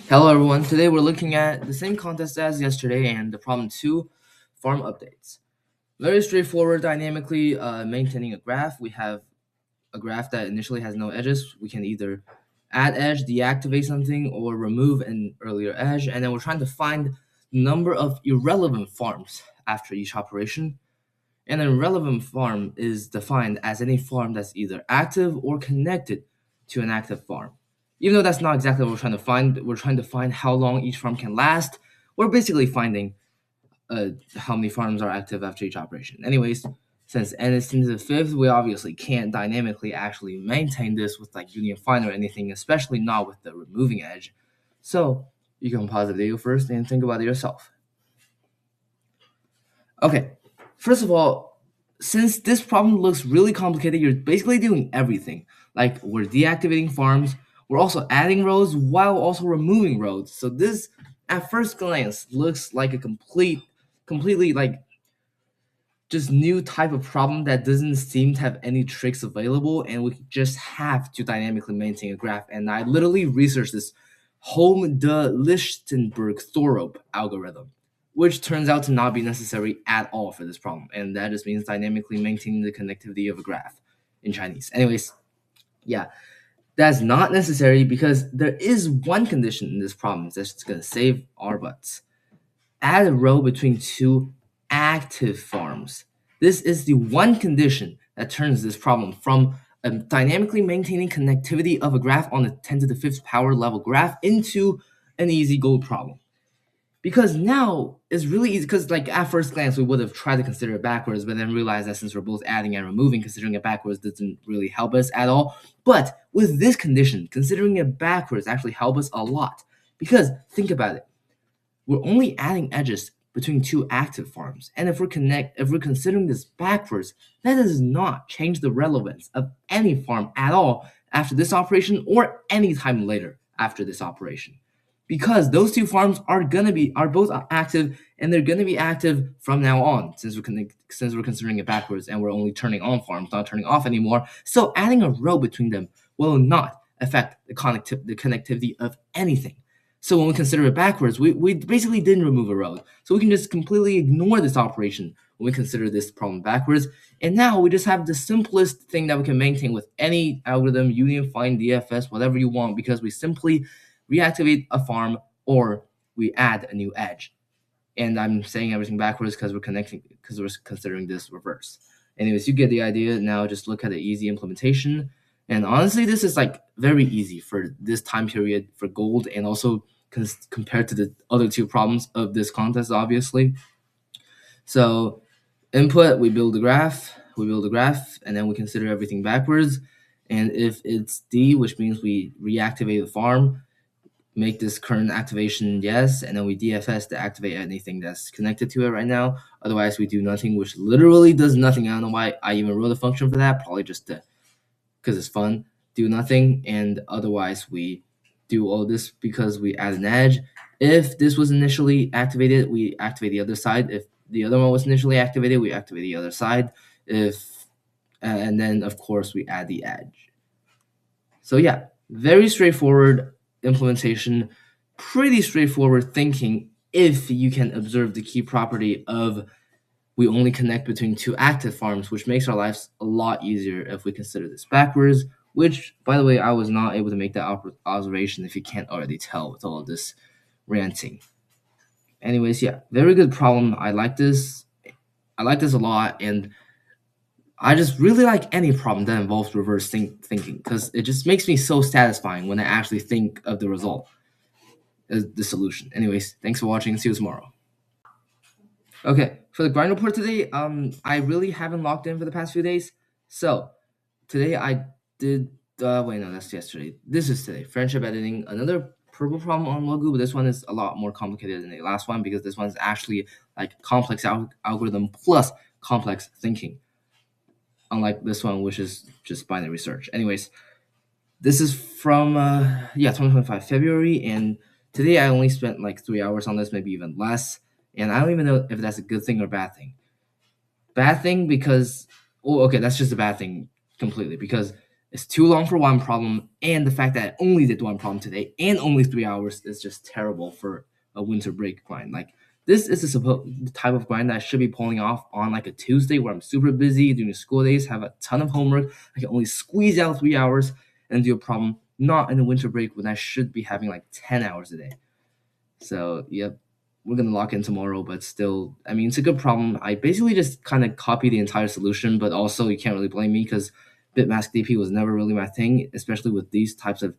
Hello everyone, today we're looking at the same contest as yesterday and the problem 2, farm updates. Very straightforward, dynamically maintaining a graph. We have a graph that initially has no edges. We can either add edge, deactivate something, or remove an earlier edge, and then we're trying to find the number of irrelevant farms after each operation. An irrelevant farm is defined as any farm that's either active or connected to an active farm. Even though that's not exactly what we're trying to find how long each farm can last. We're basically finding how many farms are active after each operation. Anyways, since n is 10 to the fifth, we obviously can't dynamically actually maintain this with like union find or anything, especially not with the removing edge. So you can pause the video first and think about it yourself. Okay, first of all, since this problem looks really complicated, you're basically doing everything. Like we're deactivating farms, we're also adding rows while also removing rows. So this, at first glance, looks like a completely like just new type of problem that doesn't seem to have any tricks available, and we just have to dynamically maintain a graph. And I literally researched this Holm de Lichtenberg-Thorup algorithm, which turns out to not be necessary at all for this problem, and that just means dynamically maintaining the connectivity of a graph in Chinese. Anyways, yeah, that's not necessary because there is one condition in this problem that's going to save our butts. Add a row between two active farms. This is the one condition that turns this problem from a dynamically maintaining connectivity of a graph on a 10 to the fifth power level graph into an easy gold problem. Because now it's really easy, because like at first glance we would have tried to consider it backwards, but then realized that since we're both adding and removing, considering it backwards doesn't really help us at all. But with this condition, considering it backwards actually help us a lot. Because think about it, we're only adding edges between two active farms. And if we're considering this backwards, that does not change the relevance of any farm at all after this operation or any time later after this operation. Because those two farms are both active, and they're gonna be active from now on, since we're considering it backwards and we're only turning on farms, not turning off anymore. So adding a row between them will not affect the connectivity of anything. So when we consider it backwards, we basically didn't remove a row. So we can just completely ignore this operation when we consider this problem backwards. And now we just have the simplest thing that we can maintain with any algorithm, union, find, DFS, whatever you want, because we simply reactivate a farm or we add a new edge. And I'm saying everything backwards because we're considering this reverse. Anyways, you get the idea. Now just look at the easy implementation. And honestly, this is like very easy for this time period for gold, and also compared to the other two problems of this contest, obviously. So input, we build a graph, and then we consider everything backwards. And if it's D, which means we reactivate the farm, make this current activation yes, and then we DFS to activate anything that's connected to it right now. Otherwise, we do nothing, which literally does nothing. I don't know why I even wrote a function for that. Probably just because it's fun. Do nothing, and otherwise we do all this because we add an edge. If this was initially activated, we activate the other side. If the other one was initially activated, we activate the other side. And then of course we add the edge. So yeah, very straightforward implementation, pretty straightforward thinking if you can observe the key property of we only connect between two active farms, which makes our lives a lot easier if we consider this backwards, which, by the way, I was not able to make that observation if you can't already tell with all of this ranting. Anyways, yeah, very good problem. I like this. I like this a lot, and I just really like any problem that involves reverse thinking, because it just makes me so satisfying when I actually think of the result, the solution. Anyways, thanks for watching. See you tomorrow. Okay, for the grind report today, I really haven't logged in for the past few days. So today I did. Wait, no, that's yesterday. This is today. Friendship editing. Another purple problem on Logu, but this one is a lot more complicated than the last one because this one is actually like complex algorithm plus complex thinking. Unlike this one, which is just binary search. Anyways, this is from 2025 February, and today I only spent like 3 hours on this, maybe even less. And I don't even know if that's a good thing or bad thing. Bad thing because, oh, okay, that's just a bad thing completely, because It's too long for one problem, and the fact that I only did one problem today and only 3 hours is just terrible for a winter break grind. Like this is the type of grind that I should be pulling off on like a Tuesday where I'm super busy during school days, have a ton of homework. I can only squeeze out 3 hours and do a problem, not in the winter break when I should be having like 10 hours a day. So, yep, we're gonna lock in tomorrow, but still, I mean, it's a good problem. I basically just kind of copy the entire solution, but also you can't really blame me because bitmask DP was never really my thing, especially with these types of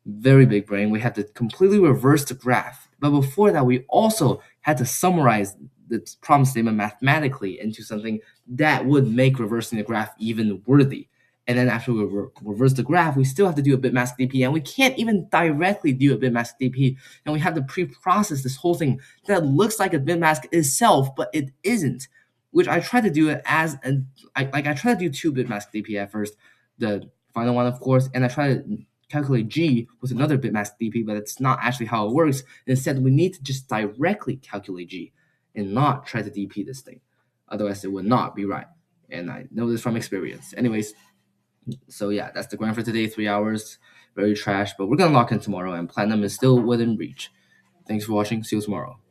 very big brain. We had to completely reverse the graph. But before that, we also had to summarize the problem statement mathematically into something that would make reversing the graph even worthy. And then after we reverse the graph, we still have to do a bitmask DP, and we can't even directly do a bitmask DP. And we have to pre-process this whole thing that looks like a bitmask itself, but it isn't. Which I try to do it as I try to do two bitmask DP at first, the final one, of course, and I try to calculate G with another bitmask DP, but it's not actually how it works. Instead, we need to just directly calculate G and not try to DP this thing. Otherwise, it would not be right. And I know this from experience. Anyways, so yeah, that's the grind for today. 3 hours, very trash, but we're gonna lock in tomorrow, and platinum is still within reach. Thanks for watching. See you tomorrow.